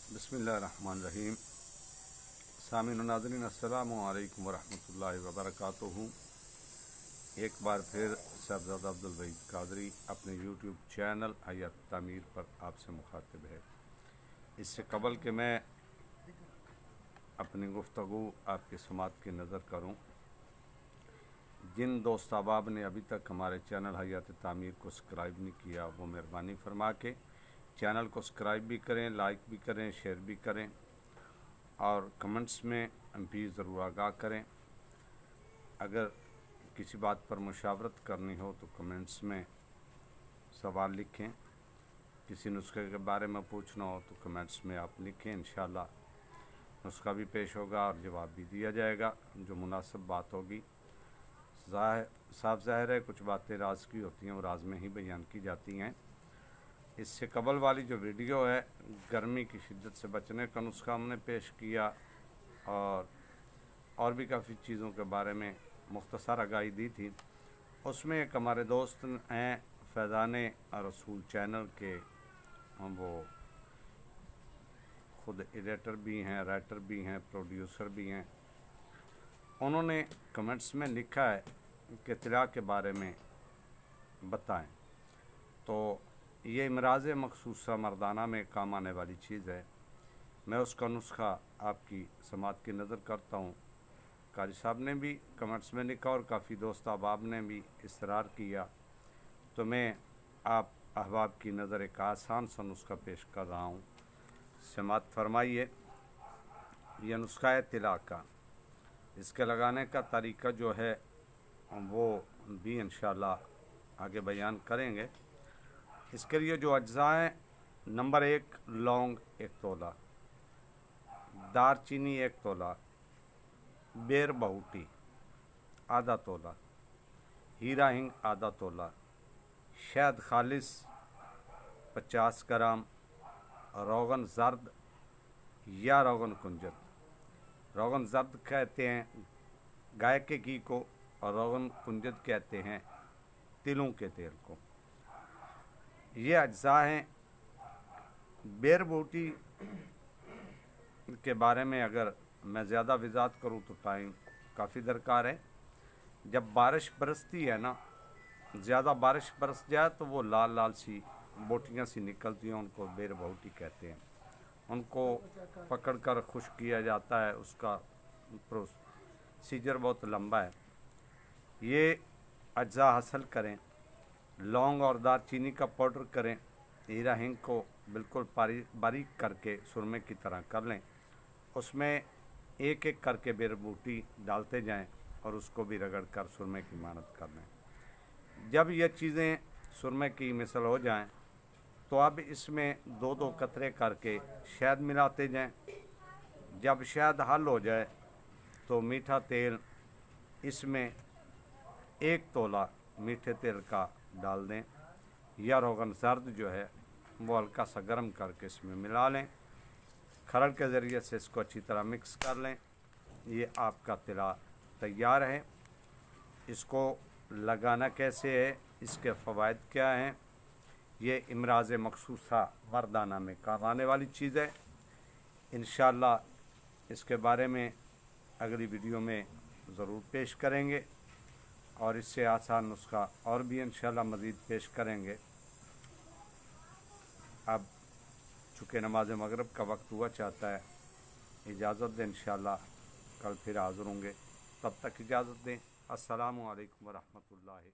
बिस्मिल्लाहिर्रहमानिर्रहीम। सामीन व नाज़रीन, अस्सलामु अलैकुम वरहमतुल्लाहि वबरकातुहू। एक बार फिर साहबजादा अब्दुल वहीद कादरी अपने यूट्यूब चैनल हयात तामीर पर आपसे मुखातिब है। इससे कबल कि मैं अपनी गुफ्तगू आपकी समात की नज़र करूं, जिन दोस्त अहबाब ने अभी तक हमारे चैनल हयात तामीर को सब्सक्राइब नहीं किया, वो मेहरबानी फरमा के चैनल को सब्सक्राइब भी करें, लाइक भी करें, शेयर भी करें और कमेंट्स में भी ज़रूर आगाह करें। अगर किसी बात पर मुशावरत करनी हो तो कमेंट्स में सवाल लिखें। किसी नुस्खे के बारे में पूछना हो तो कमेंट्स में आप लिखें। इंशाअल्लाह नुस्खा भी पेश होगा और जवाब भी दिया जाएगा जो मुनासिब बात होगी। साफ ज़ाहिर है कुछ बातें राज की होती हैं, वो राज में ही बयान की जाती हैं। इससे कबल वाली जो वीडियो है, गर्मी की शिद्दत से बचने का नुस्खा हमने पेश किया और भी काफ़ी चीज़ों के बारे में मुख्तसर आगाही दी थी। उसमें एक हमारे दोस्त हैं फैज़ान रसूल चैनल के, वो खुद एडिटर भी हैं, राइटर भी हैं, प्रोड्यूसर भी हैं। उन्होंने कमेंट्स में लिखा है कि तिलाक के बारे में बताएं। तो ये इमराज़ मखसूसा मर्दाना में काम आने वाली चीज़ है। मैं उसका नुस्खा आपकी समात की नज़र करता हूँ। कारी साहब ने भी कमेंट्स में लिखा और काफ़ी दोस्त अहबाब ने भी इसरार किया, तो मैं आप अहबाब की नज़र एक आसान सा नुस्खा पेश कर रहा हूँ। समात फरमाइए। यह नुस्खा है तिलाक का। इसके लगाने का तरीका जो है वो भी इंशाअल्लाह आगे बयान करेंगे। इसके लिए जो अज्जा हैं, नंबर 1 लौंग 1 तोला, दारचीनी 1 तोला, बेर बहुटी आधा तोला, हीरा हिंग आधा तोला, शहद खालिस 50 ग्राम, रोगन जर्द या रोगन कुंजत। रोगन जर्द कहते हैं गाय के घी को और रोगन कुंजत कहते हैं तिलों के तेल को। ये अज्जा हैं। बेर बूटी के बारे में अगर मैं ज़्यादा वज़ाहत करूँ तो टाइम काफ़ी दरकार है। जब बारिश बरसती है ना, ज़्यादा बारिश बरस जाए तो वो लाल लाल सी बोटियाँ सी निकलती हैं, उनको बेर बूटी कहते हैं। उनको पकड़ कर खुश्क किया जाता है। उसका प्रोसीजर बहुत लंबा है। ये अज्जा हासिल करें। लौंग और दारचीनी का पाउडर करें। हीरा हिंग को बिल्कुल बारीक करके सुरमे की तरह कर लें। उसमें एक एक करके बेर बूटी डालते जाएं और उसको भी रगड़ कर सुरमे की मानद कर लें। जब ये चीज़ें सुरमे की मिसल हो जाएं तो अब इसमें 2-2 कतरे करके शहद मिलाते जाएं। जब शहद हल हो जाए तो मीठा तेल इसमें 1 तोला मीठे तेल का डाल दें या रोगन जर्द जो है वो हल्का सा गर्म करके इसमें मिला लें। खरड़ के ज़रिए से इसको अच्छी तरह मिक्स कर लें। ये आपका तिला तैयार है। इसको लगाना कैसे है, इसके फ़वाइद क्या हैं, ये इमराज़ मखसूसा मर्दाना में काम आने वाली चीज़ है। इंशाअल्लाह इसके बारे में अगली वीडियो में ज़रूर पेश करेंगे और इससे आसान नुस्खा और भी इंशाअल्लाह मज़ीद पेश करेंगे। अब चूँकि नमाज मगरिब का वक्त हुआ चाहता है, इजाज़त दें। इंशाअल्लाह कल फिर हाज़िर होंगे। तब तक इजाज़त दें। अस्सलामु अलैकुम वरहमतुल्लाहि।